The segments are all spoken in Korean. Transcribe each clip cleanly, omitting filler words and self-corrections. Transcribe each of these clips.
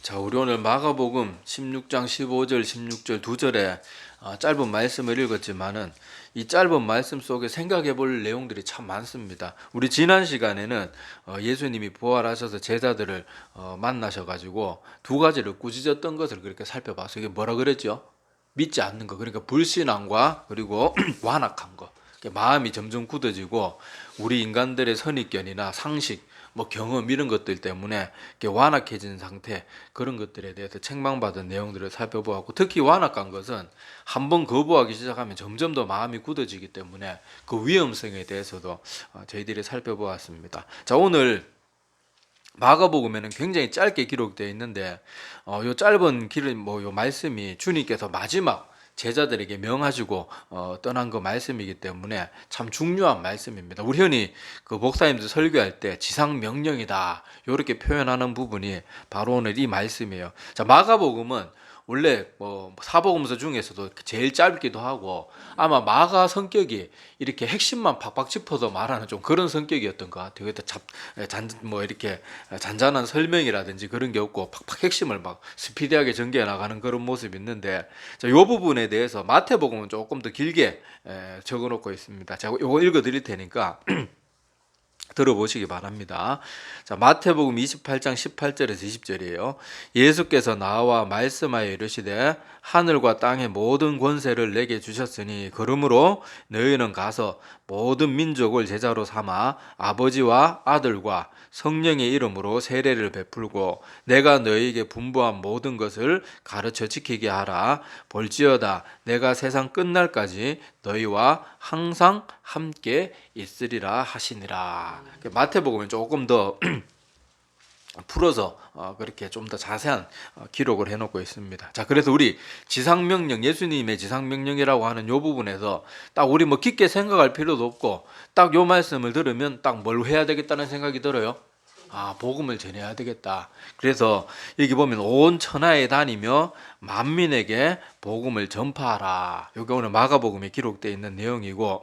자, 우리 오늘 마가복음 16장 15절, 16절 두 절에 짧은 말씀을 읽었지만은 이 짧은 말씀 속에 생각해 볼 내용들이 참 많습니다. 우리 지난 시간에는 예수님이 부활하셔서 제자들을 만나셔가지고 두 가지를 꾸짖었던 것을 그렇게 살펴봐서 이게 뭐라 그랬죠? 믿지 않는 거, 그러니까 불신앙과 그리고 완악한 거. 마음이 점점 굳어지고 우리 인간들의 선입견이나 상식, 뭐 경험 이런 것들 때문에 완악해진 상태, 그런 것들에 대해서 책망받은 내용들을 살펴보았고, 특히 완악한 것은 한번 거부하기 시작하면 점점 더 마음이 굳어지기 때문에 그 위험성에 대해서도 저희들이 살펴보았습니다. 자, 오늘 마가복음에는 굉장히 짧게 기록되어 있는데 요 짧은 요 말씀이 주님께서 마지막 제자들에게 명하시고 떠난 그 말씀이기 때문에 참 중요한 말씀입니다. 우리 흔히 그 목사님들 설교할 때 지상 명령이다 이렇게 표현하는 부분이 바로 오늘 이 말씀이에요. 자, 마가복음은 원래 뭐 사복음서 중에서도 제일 짧기도 하고 아마 마가 성격이 이렇게 핵심만 팍팍 짚어서 말하는 좀 그런 성격이었던 것 같아요. 뭐 이렇게 잔잔한 설명이라든지 그런 게 없고 팍팍 핵심을 막 스피디하게 전개해 나가는 그런 모습이 있는데, 자, 이 부분에 대해서 마태복음은 조금 더 길게 적어놓고 있습니다. 제가 이거 읽어드릴 테니까 들어보시기 바랍니다. 자, 마태복음 28장 18절에서 20절이에요. 예수께서 나와 말씀하여 이르시되 하늘과 땅의 모든 권세를 내게 주셨으니 그러므로 너희는 가서 모든 민족을 제자로 삼아 아버지와 아들과 성령의 이름으로 세례를 베풀고 내가 너희에게 분부한 모든 것을 가르쳐 지키게 하라. 볼지어다 내가 세상 끝날까지 너희와 항상 함께 있으리라 하시니라. 마태복음은 조금 더 풀어서 그렇게 좀 더 자세한 기록을 해놓고 있습니다. 자, 그래서 우리 지상명령, 예수님의 지상명령이라고 하는 요 부분에서 딱 우리 뭐 깊게 생각할 필요도 없고 딱 요 말씀을 들으면 딱 뭘 해야 되겠다는 생각이 들어요. 복음을 전해야 되겠다. 그래서 여기 보면 온 천하에 다니며 만민에게 복음을 전파하라. 이게 오늘 마가복음에 기록되어 있는 내용이고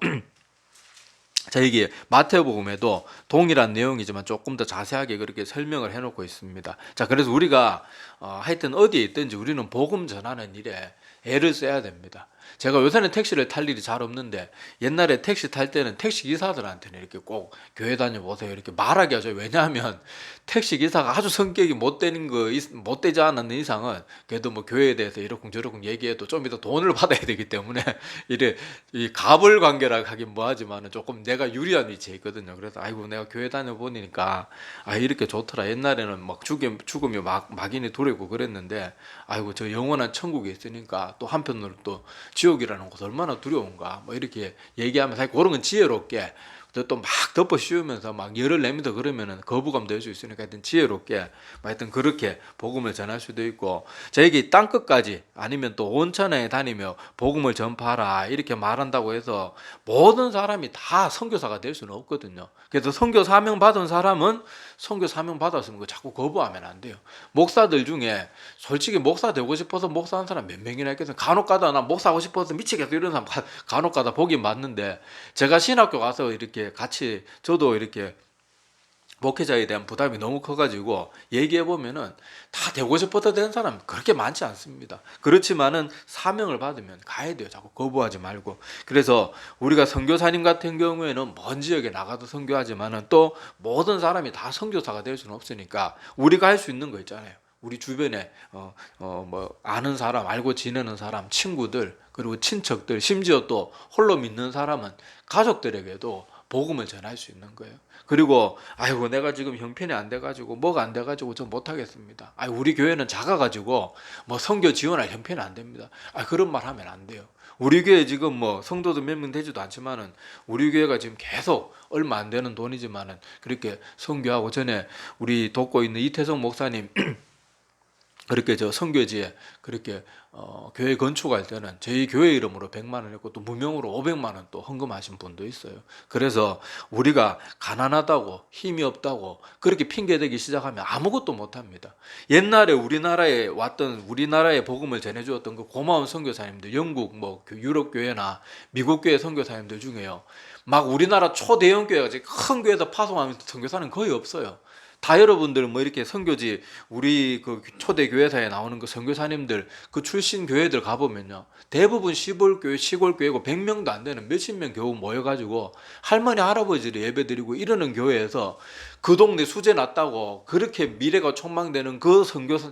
자, 여기 마태복음에도 동일한 내용이지만 조금 더 자세하게 그렇게 설명을 해놓고 있습니다. 자, 그래서 우리가 하여튼 어디에 있든지 우리는 복음 전하는 일에 애를 써야 됩니다. 제가 요새는 택시를 탈 일이 잘 없는데 옛날에 택시 탈 때는 택시 기사들한테는 이렇게 꼭 교회 다녀보세요 이렇게 말하게 하죠. 왜냐하면 택시 기사가 아주 성격이 못되지 않는 이상은 그래도 뭐 교회에 대해서 이러쿵저러쿵 얘기해도 좀 이따 돈을 받아야 되기 때문에 이래 이 갑을 관계라 하긴 뭐하지만은 조금 내가 유리한 위치에 있거든요. 그래서 아이고 내가 교회 다녀보니까 이렇게 좋더라. 옛날에는 막 죽음이 막인이 두렵고 그랬는데 아이고 저 영원한 천국에 있으니까 또 한편으로 또 지옥이라는 곳 얼마나 두려운가 뭐 이렇게 얘기하면서 그런 건 지혜롭게 또 막 덮어 씌우면서 막 열을 내면서 그러면은 거부감 될 수 있으니까 하여튼 지혜롭게 하여튼 그렇게 복음을 전할 수도 있고, 저에게 땅 끝까지 아니면 또 온 천하에 다니며 복음을 전파하라 이렇게 말한다고 해서 모든 사람이 다 선교사가 될 수는 없거든요. 그래서 선교 사명 받은 사람은 선교 사명 받았으면 그거 자꾸 거부하면 안 돼요. 목사들 중에 솔직히 목사 되고 싶어서 목사한 사람 몇 명이나 있겠어요. 간혹가다 나 목사하고 싶어서 미치겠어 이런 사람 간혹가다 보긴 맞는데, 제가 신학교 가서 이렇게 같이 저도 이렇게 목회자에 대한 부담이 너무 커가지고 얘기해보면은 다 되고 싶어서 된 사람 그렇게 많지 않습니다. 그렇지만은 사명을 받으면 가야 돼요. 자꾸 거부하지 말고. 그래서 우리가 선교사님 같은 경우에는 먼 지역에 나가도 선교하지만은 또 모든 사람이 다 선교사가 될 수는 없으니까 우리가 할 수 있는 거 있잖아요. 우리 주변에 뭐 아는 사람, 알고 지내는 사람, 친구들, 그리고 친척들, 심지어 또 홀로 믿는 사람은 가족들에게도 복음을 전할 수 있는 거예요. 그리고 아이고 내가 지금 형편이 안 돼가지고 뭐가 안 돼가지고 저 못하겠습니다. 우리 교회는 작아가지고 뭐 선교 지원할 형편이 안 됩니다. 그런 말 하면 안 돼요. 우리 교회 지금 뭐 성도도 몇 명 되지도 않지만은 우리 교회가 지금 계속 얼마 안 되는 돈이지만은 그렇게 선교하고, 전에 우리 돕고 있는 이태성 목사님 그렇게 저 선교지에 그렇게 교회 건축할 때는 저희 교회 이름으로 100만 원 했고 또 무명으로 500만 원 또 헌금하신 분도 있어요. 그래서 우리가 가난하다고 힘이 없다고 그렇게 핑계대기 시작하면 아무것도 못합니다. 옛날에 우리나라에 복음을 전해주었던 그 고마운 선교사님들, 영국 뭐 유럽 교회나 미국 교회 선교사님들 중에요, 막 우리나라 초대형 교회가 큰 교회에서 파송하면서 선교사는 거의 없어요. 다 여러분들 뭐 이렇게 선교지 우리 그 초대 교회사에 나오는 그 선교사님들 그 출신 교회들 가보면요, 대부분 시골교회 시골교회고 100명도 안 되는 몇십 명 겨우 모여가지고 할머니 할아버지를 예배드리고 이러는 교회에서 그 동네 수재 났다고 그렇게 미래가 촉망되는 그 선교사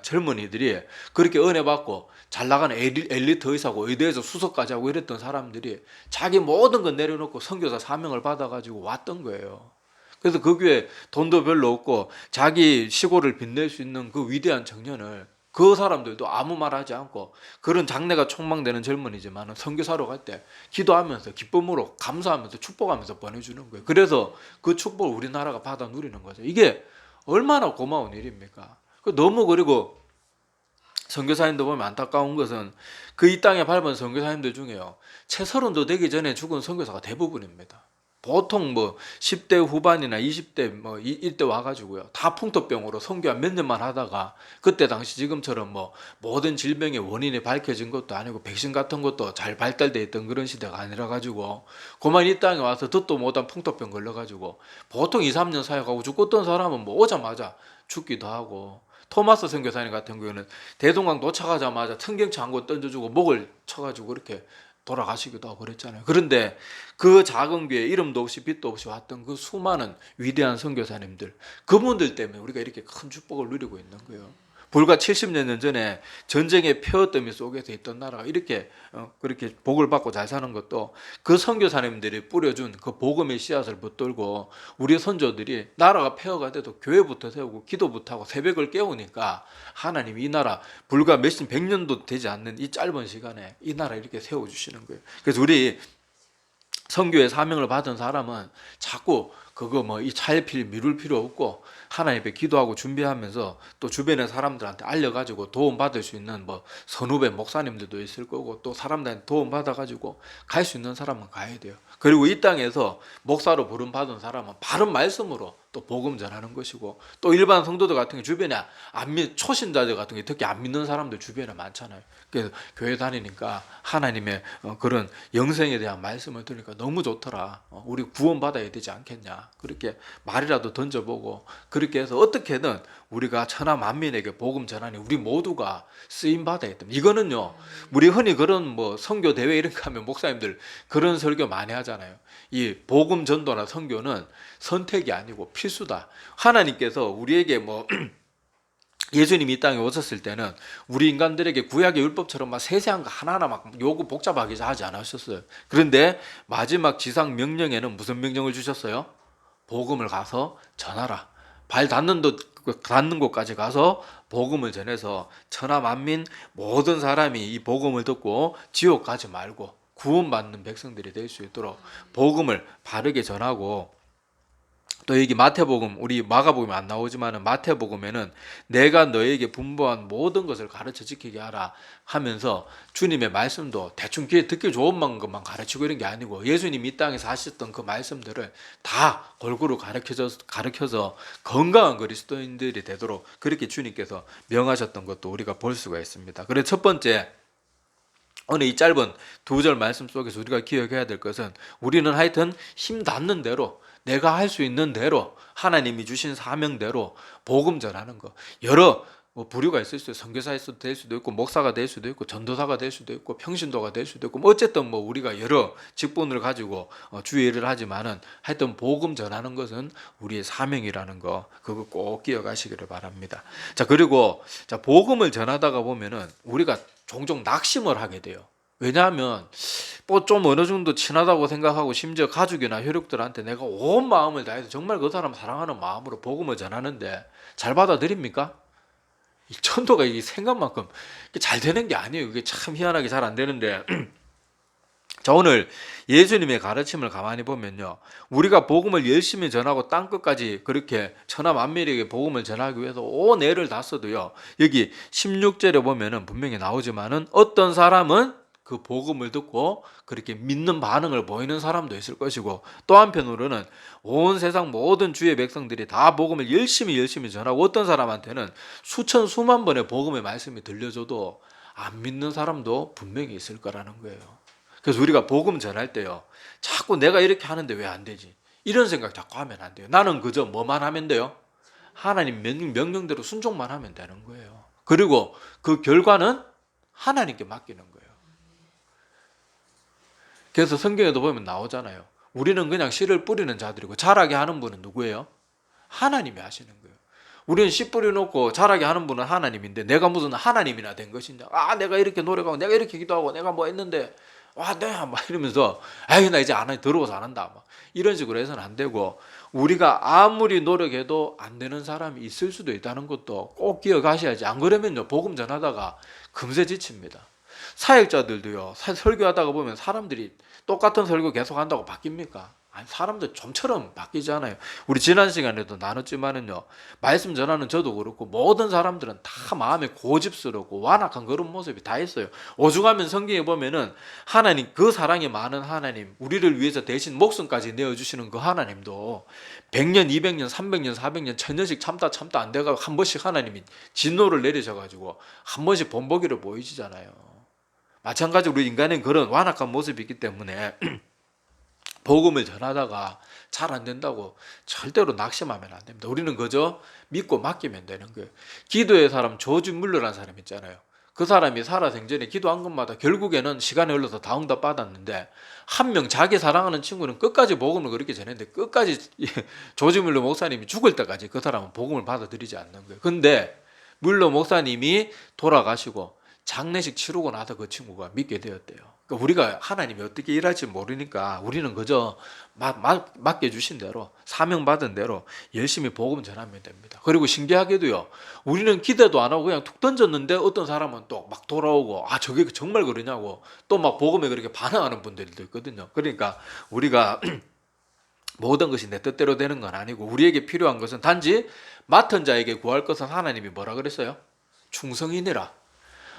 젊은이들이 그렇게 은혜 받고 잘 나가는 엘리트 의사고 의대에서 수석까지 하고 이랬던 사람들이 자기 모든 걸 내려놓고 선교사 사명을 받아가지고 왔던 거예요. 그래서 그 교회 돈도 별로 없고 자기 시골을 빛낼 수 있는 그 위대한 청년을 그 사람들도 아무 말 하지 않고 그런 장래가 촉망되는 젊은이지만 선교사로 갈 때 기도하면서 기쁨으로 감사하면서 축복하면서 보내주는 거예요. 그래서 그 축복을 우리나라가 받아 누리는 거죠. 이게 얼마나 고마운 일입니까? 너무 그리고 선교사님들 보면 안타까운 것은 그 이 땅에 밟은 선교사님들 중에요, 채 30도 되기 전에 죽은 선교사가 대부분입니다. 보통 뭐 10대 후반이나 20대 뭐 이때 와가지고요, 다 풍토병으로 선교 한 몇 년만 하다가 그때 당시 지금처럼 뭐 모든 질병의 원인이 밝혀진 것도 아니고 백신 같은 것도 잘 발달돼 있던 그런 시대가 아니라 가지고 그만 이 땅에 와서 듣도 못한 풍토병 걸려가지고 보통 2, 3년 사역하고 죽었던 사람은 뭐 오자마자 죽기도 하고, 토마스 선교사님 같은 경우는 대동강 도착하자마자 청경채 한 권 던져주고 목을 쳐가지고 그렇게 돌아가시기도 하고 그랬잖아요. 그런데 그 작은 교회 이름도 없이 빛도 없이 왔던 그 수많은 위대한 선교사님들, 그분들 때문에 우리가 이렇게 큰 축복을 누리고 있는 거예요. 불과 70년 전에 전쟁의 폐허더미 속에서 있던 나라가 이렇게 그렇게 복을 받고 잘 사는 것도 그 선교사님들이 뿌려준 그 복음의 씨앗을 붙들고 우리 선조들이 나라가 폐허가 돼도 교회부터 세우고 기도부터 하고 새벽을 깨우니까 하나님이 이 나라 불과 몇십 100년도 되지 않는 이 짧은 시간에 이 나라 이렇게 세워주시는 거예요. 그래서 우리 선교의 사명을 받은 사람은 자꾸 그거 뭐 이 차일피일 미룰 필요 없고 하나님 앞에 기도하고 준비하면서 또 주변의 사람들한테 알려가지고 도움 받을 수 있는 뭐 선후배 목사님들도 있을 거고 또 사람들한테 도움 받아가지고 갈 수 있는 사람은 가야 돼요. 그리고 이 땅에서 목사로 부름 받은 사람은 바른 말씀으로 또 복음 전하는 것이고, 또 일반 성도들 같은 게 주변에 초신자들 같은 게 특히 안 믿는 사람들 주변에 많잖아요. 그래서 교회 다니니까 하나님의 그런 영생에 대한 말씀을 들으니까 너무 좋더라, 우리 구원받아야 되지 않겠냐, 그렇게 말이라도 던져보고 그렇게 해서 어떻게든 우리가 천하 만민에게 복음 전하니 우리 모두가 쓰임 받아야 됩니다. 이거는요, 우리 흔히 그런 뭐 선교 대회 이런 거 하면 목사님들 그런 설교 많이 하잖아요. 이 복음 전도나 선교는 선택이 아니고 필수다. 하나님께서 우리에게 뭐 예수님이 이 땅에 오셨을 때는 우리 인간들에게 구약의 율법처럼 막 세세한 거 하나하나 막 요구 복잡하게 하지 않으셨어요. 그런데 마지막 지상 명령에는 무슨 명령을 주셨어요? 복음을 가서 전하라. 발 닿는 곳까지 가서 복음을 전해서 천하 만민 모든 사람이 이 복음을 듣고 지옥 가지 말고 구원받는 백성들이 될 수 있도록 복음을 바르게 전하고, 또 여기 마태복음, 우리 마가복음에 안 나오지만 마태복음에는 내가 너에게 분부한 모든 것을 가르쳐 지키게 하라 하면서 주님의 말씀도 대충 귀에 듣기 좋은 것만 가르치고 이런 게 아니고 예수님이 이 땅에서 하셨던 그 말씀들을 다 골고루 가르쳐서 건강한 그리스도인들이 되도록 그렇게 주님께서 명하셨던 것도 우리가 볼 수가 있습니다. 그래서 첫 번째, 오늘 이 짧은 2절 말씀 속에서 우리가 기억해야 될 것은 우리는 하여튼 힘 닿는 대로 내가 할 수 있는 대로 하나님이 주신 사명대로 복음 전하는 거. 여러 뭐 부류가 있을 수 있어요. 선교사일 수도 될 수도 있고 목사가 될 수도 있고 전도사가 될 수도 있고 평신도가 될 수도 있고 뭐 어쨌든 뭐 우리가 여러 직분을 가지고 주의 일을 하지만은 하여튼 복음 전하는 것은 우리의 사명이라는 거, 그거 꼭 기억하시기를 바랍니다. 자, 그리고 자, 복음을 전하다가 보면은 우리가 종종 낙심을 하게 돼요. 왜냐하면 뭐 좀 어느 정도 친하다고 생각하고 심지어 가족이나 혈육들한테 내가 온 마음을 다해서 정말 그 사람 사랑하는 마음으로 복음을 전하는데 잘 받아들입니까? 이 전도가 이 생각만큼 잘 되는 게 아니에요. 이게 참 희한하게 잘 안 되는데 자, 오늘 예수님의 가르침을 가만히 보면요, 우리가 복음을 열심히 전하고 땅끝까지 그렇게 천하 만민에게 복음을 전하기 위해서 온 애를 다 써도요, 여기 16절에 보면은 분명히 나오지만은 어떤 사람은 그 복음을 듣고 그렇게 믿는 반응을 보이는 사람도 있을 것이고, 또 한편으로는 온 세상 모든 주의 백성들이 다 복음을 열심히 전하고 어떤 사람한테는 수천 수만 번의 복음의 말씀이 들려줘도 안 믿는 사람도 분명히 있을 거라는 거예요. 그래서 우리가 복음 전할 때요, 자꾸 내가 이렇게 하는데 왜 안 되지? 이런 생각 자꾸 하면 안 돼요. 나는 그저 뭐만 하면 돼요? 하나님 명령대로 순종만 하면 되는 거예요. 그리고 그 결과는 하나님께 맡기는 거예요. 그래서 성경에도 보면 나오잖아요. 우리는 그냥 씨를 뿌리는 자들이고 자라게 하는 분은 누구예요? 하나님이 하시는 거예요. 우리는 씨 뿌려놓고 자라게 하는 분은 하나님인데 내가 무슨 하나님이나 된 것이냐. 내가 이렇게 노력하고 내가 이렇게 기도하고 내가 뭐 했는데 내가 막 이러면서 나 이제 안 해. 더러워서 안 한다. 막 이런 식으로 해서는 안 되고 우리가 아무리 노력해도 안 되는 사람이 있을 수도 있다는 것도 꼭 기억하셔야지. 안 그러면요 복음 전하다가 금세 지칩니다. 사역자들도요 설교하다가 보면 사람들이 똑같은 설교 계속 한다고 바뀝니까? 아니, 사람들 좀처럼 바뀌잖아요. 우리 지난 시간에도 나눴지만은요 말씀 전하는 저도 그렇고 모든 사람들은 다 마음에 고집스럽고 완악한 그런 모습이 다 있어요. 오죽하면 성경에 보면은 하나님, 그 사랑이 많은 하나님, 우리를 위해서 대신 목숨까지 내어주시는 그 하나님도 100년 200년 300년 400년 1000년씩 참다 안 돼가지고 한 번씩 하나님이 진노를 내리셔가지고 한 번씩 본보기를 보이시잖아요. 마찬가지로 우리 인간은 그런 완악한 모습이 있기 때문에 복음을 전하다가 잘 안 된다고 절대로 낙심하면 안 됩니다. 우리는 그저 믿고 맡기면 되는 거예요. 기도의 사람 조지 물러라는 사람 있잖아요. 그 사람이 살아생전에 기도한 것마다 결국에는 시간이 흘러서 다 응답 받았는데 한 명 자기 사랑하는 친구는 끝까지 복음을 그렇게 전했는데 끝까지 조지 물러 목사님이 죽을 때까지 그 사람은 복음을 받아들이지 않는 거예요. 근데 물러 목사님이 돌아가시고 장례식 치르고 나서 그 친구가 믿게 되었대요. 그러니까 우리가 하나님이 어떻게 일할지 모르니까 우리는 그저 맡겨주신 대로 사명받은 대로 열심히 복음 전하면 됩니다. 그리고 신기하게도요 우리는 기대도 안 하고 그냥 툭 던졌는데 어떤 사람은 또 막 돌아오고 저게 정말 그러냐고 또 막 복음에 그렇게 반응하는 분들도 있거든요. 그러니까 우리가 모든 것이 내 뜻대로 되는 건 아니고 우리에게 필요한 것은 단지 맡은 자에게 구할 것은 하나님이 뭐라 그랬어요? 충성이니라.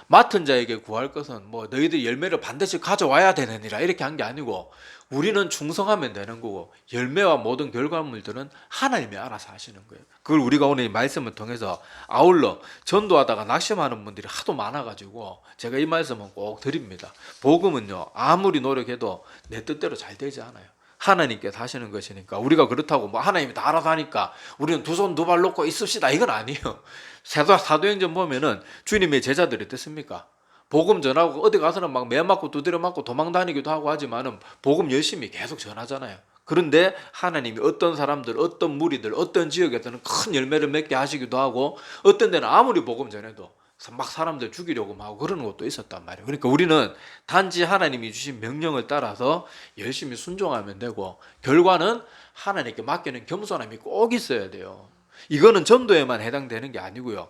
맡은 자에게 구할 것은 뭐 너희들 열매를 반드시 가져와야 되느니라 이렇게 한 게 아니고 우리는 충성하면 되는 거고 열매와 모든 결과물들은 하나님이 알아서 하시는 거예요. 그걸 우리가 오늘 이 말씀을 통해서 아울러 전도하다가 낙심하는 분들이 하도 많아가지고 제가 이 말씀은 꼭 드립니다. 복음은요 아무리 노력해도 내 뜻대로 잘 되지 않아요. 하나님께서 하시는 것이니까 우리가 그렇다고 뭐 하나님이 다 알아서 하니까 우리는 두 손 두 발 놓고 있읍시다 이건 아니에요. 사도행전 보면은 주님의 제자들이 어땠습니까? 복음 전하고 어디 가서는 막 매 맞고 두드려 맞고 도망 다니기도 하고 하지만은 복음 열심히 계속 전하잖아요. 그런데 하나님이 어떤 사람들, 어떤 무리들, 어떤 지역에서는 큰 열매를 맺게 하시기도 하고 어떤 데는 아무리 복음 전해도 막 사람들 죽이려고 하고 그러는 것도 있었단 말이에요. 그러니까 우리는 단지 하나님이 주신 명령을 따라서 열심히 순종하면 되고 결과는 하나님께 맡기는 겸손함이 꼭 있어야 돼요. 이거는 전도에만 해당되는 게 아니고요.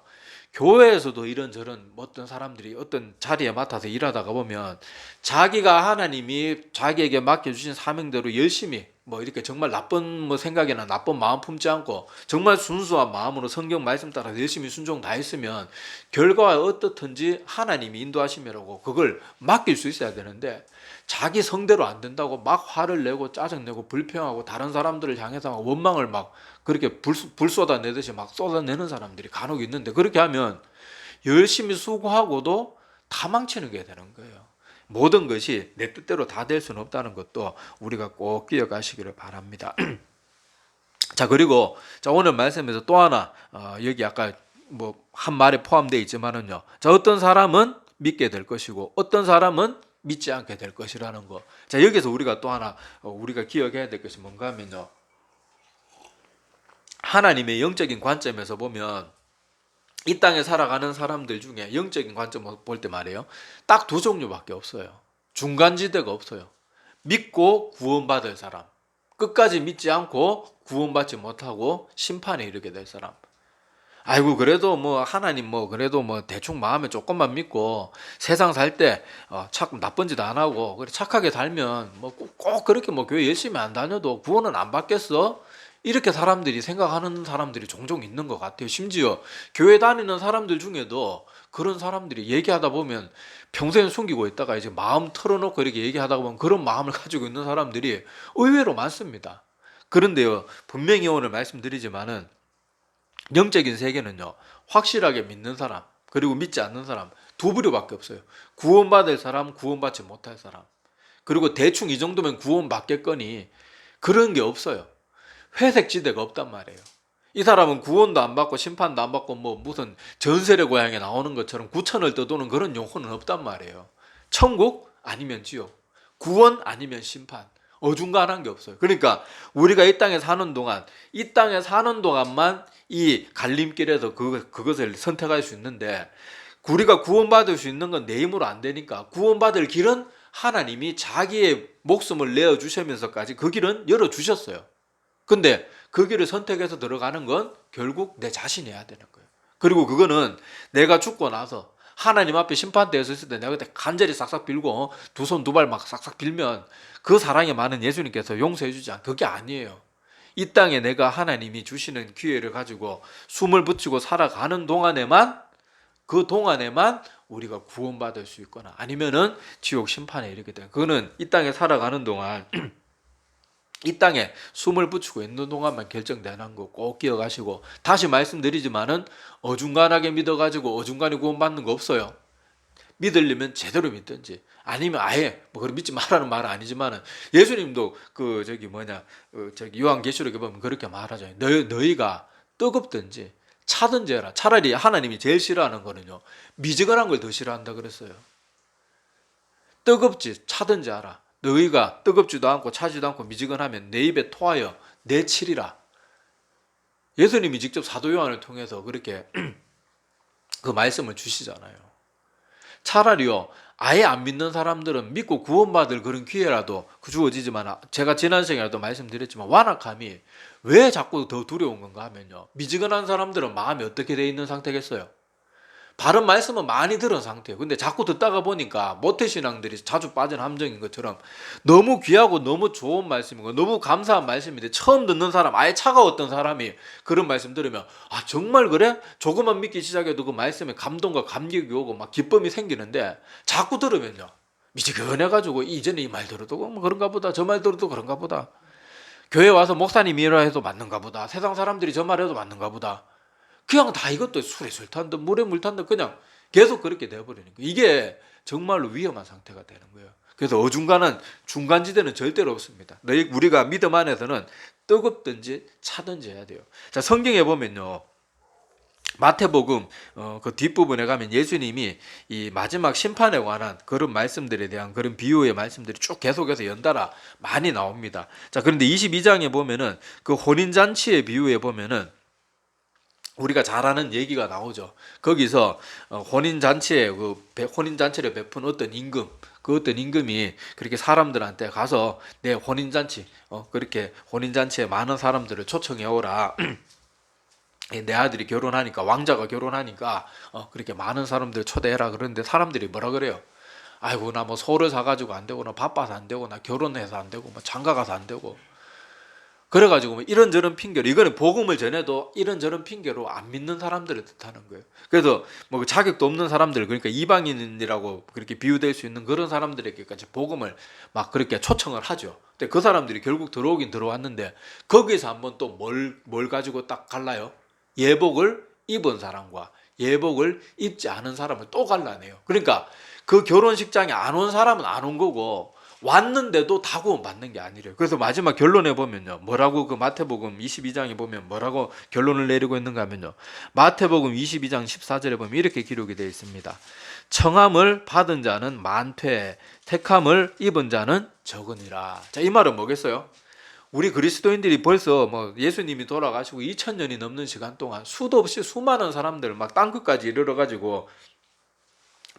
교회에서도 이런저런 어떤 사람들이 어떤 자리에 맡아서 일하다가 보면 자기가 하나님이 자기에게 맡겨주신 사명대로 열심히 뭐 이렇게 정말 나쁜 뭐 생각이나 나쁜 마음 품지 않고 정말 순수한 마음으로 성경 말씀 따라 열심히 순종 다 했으면 결과가 어떻든지 하나님이 인도하심이라고 그걸 맡길 수 있어야 되는데 자기 성대로 안 된다고 막 화를 내고 짜증내고 불평하고 다른 사람들을 향해서 막 원망을 막 그렇게 불 쏟아내듯이 막 쏟아내는 사람들이 간혹 있는데 그렇게 하면 열심히 수고하고도 다 망치는 게 되는 거예요. 모든 것이 내 뜻대로 다 될 수는 없다는 것도 우리가 꼭 기억하시기를 바랍니다. 자 그리고 자 오늘 말씀에서 또 하나 여기 아까 뭐 한 말에 포함되어 있지만은요. 자 어떤 사람은 믿게 될 것이고 어떤 사람은 믿지 않게 될 것이라는 거. 자 여기서 우리가 또 하나 우리가 기억해야 될 것이 뭔가 하면요. 하나님의 영적인 관점에서 보면 이 땅에 살아가는 사람들 중에 영적인 관점을 볼 때 말이에요. 딱 두 종류밖에 없어요. 중간지대가 없어요. 믿고 구원받을 사람, 끝까지 믿지 않고 구원받지 못하고 심판에 이르게 될 사람. 아이고 그래도 뭐 하나님 뭐 그래도 뭐 대충 마음에 조금만 믿고 세상 살 때 나쁜 짓 안 하고 그래 착하게 살면 뭐 꼭 그렇게 뭐 교회 열심히 안 다녀도 구원은 안 받겠어? 이렇게 사람들이 생각하는 사람들이 종종 있는 것 같아요. 심지어 교회 다니는 사람들 중에도 그런 사람들이 얘기하다 보면 평생 숨기고 있다가 이제 마음 털어놓고 이렇게 얘기하다 보면 그런 마음을 가지고 있는 사람들이 의외로 많습니다. 그런데요 분명히 오늘 말씀드리지만은 영적인 세계는요 확실하게 믿는 사람 그리고 믿지 않는 사람 두 부류밖에 없어요. 구원받을 사람, 구원받지 못할 사람. 그리고 대충 이 정도면 구원받겠거니 그런 게 없어요. 회색지대가 없단 말이에요. 이 사람은 구원도 안 받고 심판도 안 받고 뭐 무슨 전설의 고향에 나오는 것처럼 구천을 떠도는 그런 영혼은 없단 말이에요. 천국 아니면 지옥, 구원 아니면 심판, 어중간한 게 없어요. 그러니까 우리가 이 땅에 사는 동안, 이 땅에 사는 동안만 이 갈림길에서 그것을 선택할 수 있는데, 우리가 구원받을 수 있는 건 내 힘으로 안 되니까 구원받을 길은 하나님이 자기의 목숨을 내어주시면서까지 그 길은 열어주셨어요. 근데 그 길을 선택해서 들어가는 건 결국 내 자신이 해야 되는 거예요. 그리고 그거는 내가 죽고 나서 하나님 앞에 심판대에 섰을 때 내가 그때 간절히 싹싹 빌고 두 손 두 발 막 싹싹 빌면 그 사랑이 많은 예수님께서 용서해 주지 않아요. 그게 아니에요. 이 땅에 내가 하나님이 주시는 기회를 가지고 숨을 붙이고 살아가는 동안에만, 그 동안에만 우리가 구원받을 수 있거나 아니면은 지옥 심판에 이르게 돼요. 그거는 이 땅에 살아가는 동안 이 땅에 숨을 붙이고 있는 동안만 결정되는 거 꼭 기억하시고, 다시 말씀드리지만은 어중간하게 믿어가지고 어중간히 구원받는 거 없어요. 믿으려면 제대로 믿든지 아니면 아예 뭐 그걸 믿지 말라는 말은 아니지만은 예수님도 요한계시록에 보면 그렇게 말하잖아요. 너희가 뜨겁든지 차든지 해라. 차라리 하나님이 제일 싫어하는 거는요, 미지근한 걸 더 싫어한다 그랬어요. 뜨겁지 차든지 하라. 너희가 뜨겁지도 않고 차지도 않고 미지근하면 내 입에 토하여 내치리라. 예수님이 직접 사도 요한을 통해서 그렇게 그 말씀을 주시잖아요. 차라리요, 아예 안 믿는 사람들은 믿고 구원받을 그런 기회라도 주어지지만, 제가 지난 시간에도 말씀드렸지만 완악함이 왜 자꾸 더 두려운 건가 하면요, 미지근한 사람들은 마음이 어떻게 돼 있는 상태겠어요? 바른 말씀은 많이 들은 상태예요. 근데 자꾸 듣다가 보니까 모태신앙들이 자주 빠진 함정인 것처럼 너무 귀하고 너무 좋은 말씀이고 너무 감사한 말씀인데 처음 듣는 사람, 아예 차가웠던 사람이 그런 말씀 들으면 아 정말 그래? 조금만 믿기 시작해도 그 말씀에 감동과 감격이 오고 막 기쁨이 생기는데, 자꾸 들으면요 미지근해가지고 이전에 이 말 들어도 뭐 그런가 보다, 저 말 들어도 그런가 보다, 교회 와서 목사님이라 해도 맞는가 보다, 세상 사람들이 저 말해도 맞는가 보다, 그냥 다 이것도 술에 술 탄다 물에 물 탄다 그냥 계속 그렇게 되어버리는 거예요. 이게 정말로 위험한 상태가 되는 거예요. 그래서 어중간한 중간지대는 절대로 없습니다. 우리가 믿음 안에서는 뜨겁든지 차든지 해야 돼요. 자, 성경에 보면요, 마태복음 그 뒷부분에 가면 예수님이 이 마지막 심판에 관한 그런 말씀들에 대한 그런 비유의 말씀들이 쭉 계속해서 연달아 많이 나옵니다. 자, 그런데 22장에 보면은 그 혼인잔치의 비유에 보면은 우리가 잘 아는 얘기가 나오죠. 거기서 혼인잔치를 베푼 어떤 임금, 그 어떤 임금이 그렇게 사람들한테 가서 내 혼인잔치, 그렇게 혼인잔치에 많은 사람들을 초청해 오라. 내 아들이 결혼하니까, 왕자가 결혼하니까 그렇게 많은 사람들 초대해라. 그러는데 사람들이 뭐라 그래요? 아이고 나 뭐 소를 사가지고 안 되고, 나 바빠서 안 되고, 나 결혼해서 안 되고, 뭐 장가가서 안 되고, 그래가지고 뭐 이런저런 핑계로, 이거는 복음을 전해도 이런저런 핑계로 안 믿는 사람들을 뜻하는 거예요. 그래서 뭐 자격도 없는 사람들, 그러니까 이방인이라고 그렇게 비유될 수 있는 그런 사람들에게까지 복음을 막 그렇게 초청을 하죠. 근데 그 사람들이 결국 들어오긴 들어왔는데 거기서 한번 또 뭘 가지고 딱 갈라요? 예복을 입은 사람과 예복을 입지 않은 사람을 또 갈라내요. 그러니까 그 결혼식장에 안 온 사람은 안 온 거고 왔는데도 다 구원받는 게 아니래요. 그래서 마지막 결론에 보면요, 뭐라고 그 마태복음 22장에 보면 뭐라고 결론을 내리고 있는가 하면요, 마태복음 22장 14절에 보면 이렇게 기록이 되어 있습니다. 청함을 받은 자는 많되 택함을 입은 자는 적으니라. 자, 이 말은 뭐겠어요? 우리 그리스도인들이 벌써 뭐 예수님이 돌아가시고 2000년이 넘는 시간 동안 수도 없이 수많은 사람들을 막 땅끝까지 이르러 가지고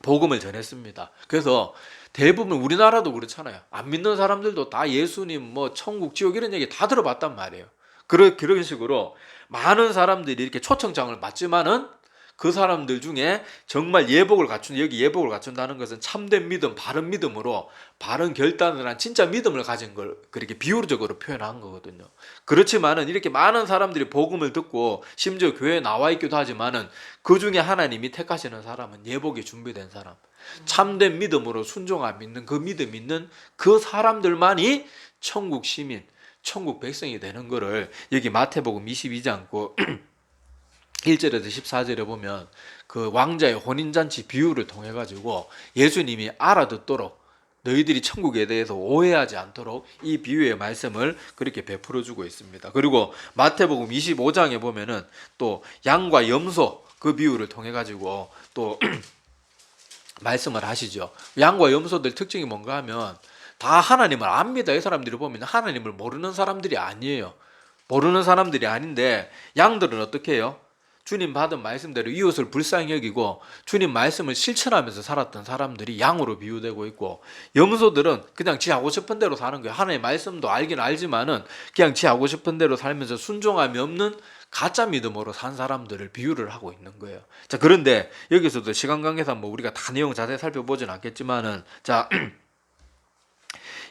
복음을 전했습니다. 그래서 대부분 우리나라도 그렇잖아요. 안 믿는 사람들도 다 예수님 뭐 천국 지옥 이런 얘기 다 들어봤단 말이에요. 그런 식으로 많은 사람들이 이렇게 초청장을 받지만은 그 사람들 중에 정말 예복을 갖춘, 여기 예복을 갖춘다는 것은 참된 믿음, 바른 믿음으로 바른 결단을 한 진짜 믿음을 가진 걸 그렇게 비유적으로 표현한 거거든요. 그렇지만은 이렇게 많은 사람들이 복음을 듣고 심지어 교회에 나와 있기도 하지만은 그 중에 하나님이 택하시는 사람은 예복이 준비된 사람, 참된 믿음으로 순종한 믿는 그 믿음 있는 그 사람들만이 천국 시민, 천국 백성이 되는 거를 여기 마태복음 22장 1절에서 14절에 보면 그 왕자의 혼인잔치 비유를 통해 가지고 예수님이 알아듣도록 너희들이 천국에 대해서 오해하지 않도록 이 비유의 말씀을 그렇게 베풀어 주고 있습니다. 그리고 마태복음 25장에 보면은 또 양과 염소 그 비유를 통해 가지고 또 말씀을 하시죠. 양과 염소들 특징이 뭔가 하면 다 하나님을 압니다. 이 사람들이 보면 하나님을 모르는 사람들이 아니에요. 모르는 사람들이 아닌데 양들은 어떻게 해요? 주님 받은 말씀대로 이웃을 불쌍히 여기고 주님 말씀을 실천하면서 살았던 사람들이 양으로 비유되고 있고, 염소들은 그냥 지 하고 싶은 대로 사는 거예요. 하나님의 말씀도 알긴 알지만은 그냥 지 하고 싶은 대로 살면서 순종함이 없는 가짜 믿음으로 산 사람들을 비유를 하고 있는 거예요. 자, 그런데 여기서도 시간 관계상 뭐 우리가 다 내용 자세히 살펴보진 않겠지만은, 자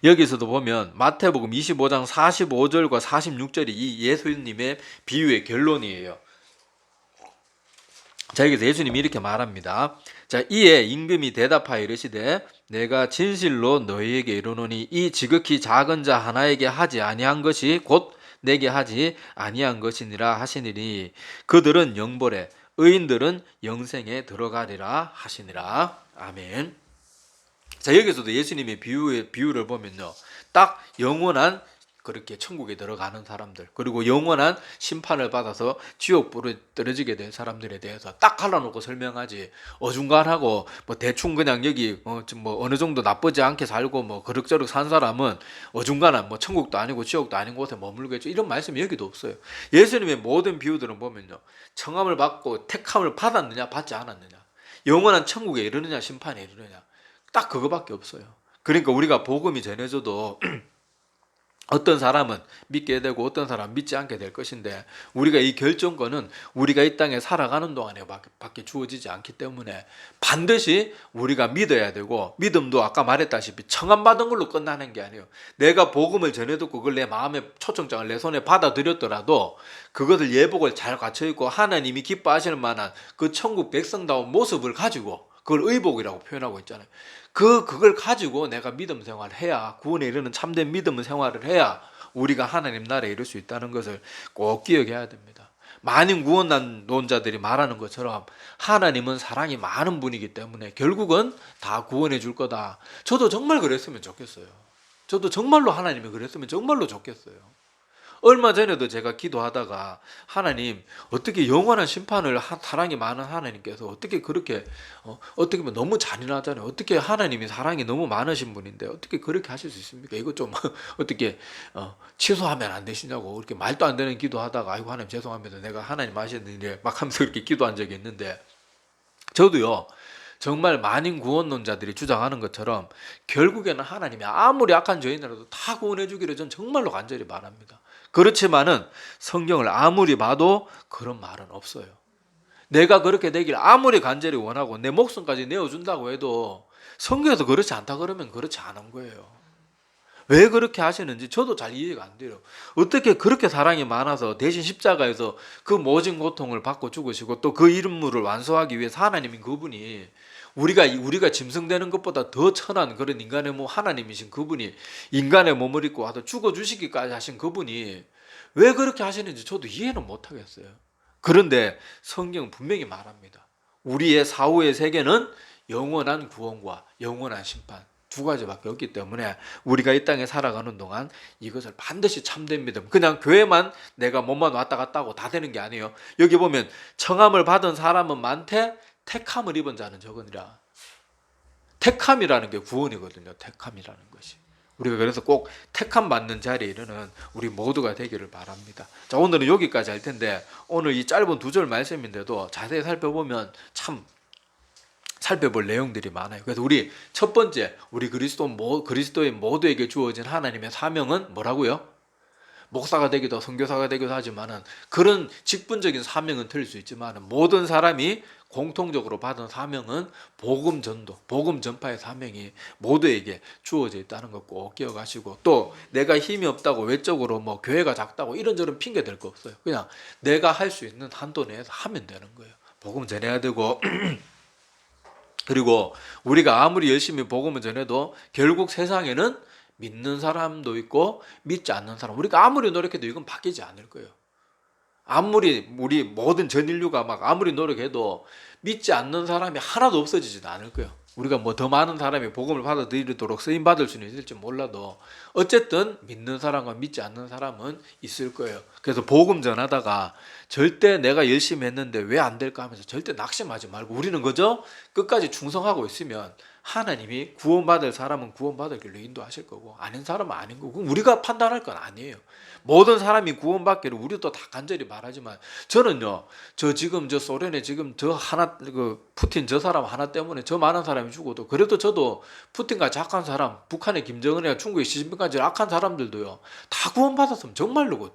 여기서도 보면 마태복음 25장 45절과 46절이 이 예수님의 비유의 결론이에요. 자, 여기서 예수님이 이렇게 말합니다. 자, 이에 임금이 대답하여 이르시되 내가 진실로 너희에게 이르노니 이 지극히 작은 자 하나에게 하지 아니한 것이 곧 내게 하지 아니한 것이니라 하시니니 그들은 영벌에 의인들은 영생에 들어가리라 하시니라. 아멘. 자, 여기서도 예수님의 비유를 보면요, 딱 영원한 그렇게 천국에 들어가는 사람들, 그리고 영원한 심판을 받아서 지옥불에 떨어지게 된 사람들에 대해서 딱 갈라놓고 설명하지, 어중간하고 뭐 대충 그냥 여기 뭐 어느 정도 나쁘지 않게 살고 뭐 그럭저럭 산 사람은 어중간한 뭐 천국도 아니고 지옥도 아닌 곳에 머물겠죠, 이런 말씀이 여기도 없어요. 예수님의 모든 비유들은 보면요, 청함을 받고 택함을 받았느냐 받지 않았느냐, 영원한 천국에 이르느냐 심판에 이르느냐, 딱 그거밖에 없어요. 그러니까 우리가 복음이 전해져도 어떤 사람은 믿게 되고 어떤 사람은 믿지 않게 될 것인데, 우리가 이 결정권은 우리가 이 땅에 살아가는 동안에 밖에 주어지지 않기 때문에 반드시 우리가 믿어야 되고, 믿음도 아까 말했다시피 청함받은 걸로 끝나는 게 아니에요. 내가 복음을 전해듣고 그걸 내 마음에 초청장을 내 손에 받아들였더라도 그것을 예복을 잘 갖춰있고 하나님이 기뻐하시는 만한 그 천국 백성다운 모습을 가지고, 그걸 의복이라고 표현하고 있잖아요. 그걸 가지고 내가 믿음 생활을 해야, 구원에 이르는 참된 믿음 생활을 해야 우리가 하나님 나라에 이룰 수 있다는 것을 꼭 기억해야 됩니다. 많은 구원론자들이 말하는 것처럼 하나님은 사랑이 많은 분이기 때문에 결국은 다 구원해 줄 거다. 저도 정말 그랬으면 좋겠어요. 저도 정말로 하나님이 그랬으면 정말로 좋겠어요. 얼마 전에도 제가 기도하다가 하나님, 어떻게 영원한 심판을 사랑이 많은 하나님께서 어떻게 그렇게 어떻게 보면 너무 잔인하잖아요. 어떻게 하나님이 사랑이 너무 많으신 분인데 어떻게 그렇게 하실 수 있습니까? 이거 좀 어떻게 취소하면 안 되시냐고 그렇게 말도 안 되는 기도하다가 아이고 하나님 죄송합니다, 내가 하나님 하시는 일에 막 하면서 그렇게 기도한 적이 있는데, 저도요 정말 많은 구원론자들이 주장하는 것처럼 결국에는 하나님이 아무리 악한 죄인이라도 다 구원해 주기를 전 정말로 간절히 바랍니다. 그렇지만은 성경을 아무리 봐도 그런 말은 없어요. 내가 그렇게 되길 아무리 간절히 원하고 내 목숨까지 내어준다고 해도 성경에서 그렇지 않다 그러면 그렇지 않은 거예요. 왜 그렇게 하시는지 저도 잘 이해가 안 돼요. 어떻게 그렇게 사랑이 많아서 대신 십자가에서 그 모진 고통을 받고 죽으시고 또 그 이름물을 완수하기 위해서 하나님인 그분이 우리가 짐승되는 것보다 더 천한 그런 인간의 몸 하나님이신 그분이 인간의 몸을 입고 와서 죽어주시기까지 하신 그분이 왜 그렇게 하시는지 저도 이해는 못하겠어요. 그런데 성경은 분명히 말합니다. 우리의 사후의 세계는 영원한 구원과 영원한 심판 두 가지밖에 없기 때문에 우리가 이 땅에 살아가는 동안 이것을 반드시 참된 믿음, 그냥 교회만 내가 몸만 왔다 갔다 하고 다 되는 게 아니에요. 여기 보면 청함을 받은 사람은 많되 택함을 입은 자는 적으니라. 택함이라는 게 구원이거든요. 택함이라는 것이. 우리가 그래서 꼭 택함 받는 자리에 이르는 우리 모두가 되기를 바랍니다. 자, 오늘은 여기까지 할 텐데, 오늘 이 짧은 2절 말씀인데도 자세히 살펴보면 참 살펴볼 내용들이 많아요. 그래서 우리 첫 번째, 우리 그리스도인 모두에게 주어진 하나님의 사명은 뭐라고요? 목사가 되기도 선교사가 되기도 하지만은 그런 직분적인 사명은 틀릴 수 있지만 모든 사람이 공통적으로 받은 사명은 복음 전도, 복음 전파의 사명이 모두에게 주어져 있다는 거 꼭 기억하시고, 또 내가 힘이 없다고 외적으로 뭐 교회가 작다고 이런저런 핑계 댈 거 없어요. 그냥 내가 할 수 있는 한도 내에서 하면 되는 거예요. 복음 전해야 되고 그리고 우리가 아무리 열심히 복음을 전해도 결국 세상에는 믿는 사람도 있고 믿지 않는 사람, 우리가 아무리 노력해도 이건 바뀌지 않을 거예요. 아무리 우리 모든 전 인류가 막 아무리 노력해도 믿지 않는 사람이 하나도 없어지지도 않을 거예요. 우리가 뭐 더 많은 사람이 복음을 받아들이도록 쓰임 받을 수는 있을지 몰라도 어쨌든 믿는 사람과 믿지 않는 사람은 있을 거예요. 그래서 복음 전하다가 절대 내가 열심히 했는데 왜 안 될까 하면서 절대 낙심하지 말고 우리는 그저 끝까지 충성하고 있으면 하나님이 구원받을 사람은 구원받을 길로 인도하실 거고 아닌 사람은 아닌 거고 우리가 판단할 건 아니에요. 모든 사람이 구원받기를 우리도 다 간절히 바라지만 저는요, 저 지금 저 소련에 지금 저 하나 그 푸틴 저 사람 하나 때문에 저 많은 사람이 죽어도 그래도 저도 푸틴같이 악한 사람, 북한의 김정은이나 중국의 시진핑까지 악한 사람들도요 다 구원받았으면 정말로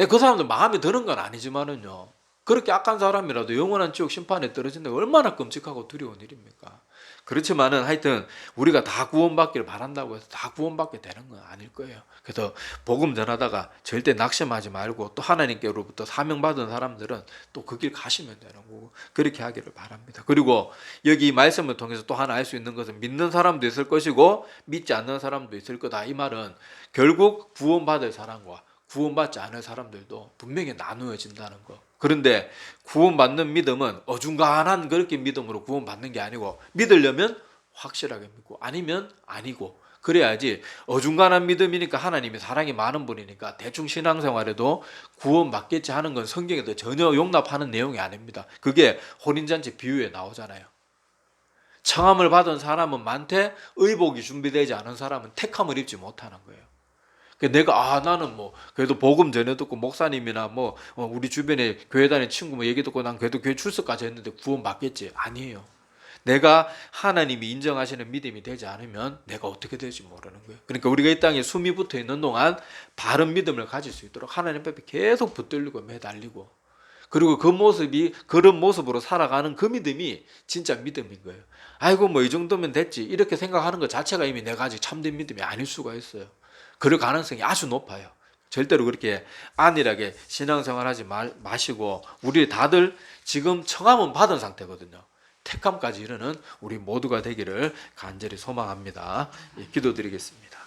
그 사람들 마음에 드는 건 아니지만은요 그렇게 악한 사람이라도 영원한 지옥 심판에 떨어진다고 얼마나 끔찍하고 두려운 일입니까? 그렇지만은 하여튼 우리가 다 구원받기를 바란다고 해서 다 구원받게 되는 건 아닐 거예요. 그래서 복음 전하다가 절대 낙심하지 말고 또 하나님께로부터 사명받은 사람들은 또 그 길 가시면 되는 거고 그렇게 하기를 바랍니다. 그리고 여기 말씀을 통해서 또 하나 알 수 있는 것은 믿는 사람도 있을 것이고 믿지 않는 사람도 있을 거다. 이 말은 결국 구원받을 사람과 구원받지 않을 사람들도 분명히 나누어진다는 거. 그런데 구원받는 믿음은 어중간한 그렇게 믿음으로 구원받는 게 아니고 믿으려면 확실하게 믿고 아니면 아니고 그래야지 어중간한 믿음이니까 하나님이 사랑이 많은 분이니까 대충 신앙생활에도 구원받겠지 하는 건 성경에도 전혀 용납하는 내용이 아닙니다. 그게 혼인잔치 비유에 나오잖아요. 청함을 받은 사람은 많되 의복이 준비되지 않은 사람은 택함을 입지 못하는 거예요. 내가 나는 뭐 그래도 복음 전해 듣고 목사님이나 뭐 우리 주변에 교회 다니는 친구 뭐 얘기 듣고 난 그래도 교회 출석까지 했는데 구원 받겠지 아니에요. 내가 하나님이 인정하시는 믿음이 되지 않으면 내가 어떻게 될지 모르는 거예요. 그러니까 우리가 이 땅에 숨이 붙어 있는 동안 바른 믿음을 가질 수 있도록 하나님 앞에 계속 붙들리고 매달리고 그리고 그 모습이 그런 모습으로 살아가는 그 믿음이 진짜 믿음인 거예요. 아이고 뭐 이 정도면 됐지 이렇게 생각하는 것 자체가 이미 내가 아직 참된 믿음이 아닐 수가 있어요. 그럴 가능성이 아주 높아요. 절대로 그렇게 안일하게 신앙생활하지 마시고 우리 다들 지금 청함은 받은 상태거든요. 택함까지 이르는 우리 모두가 되기를 간절히 소망합니다. 기도드리겠습니다.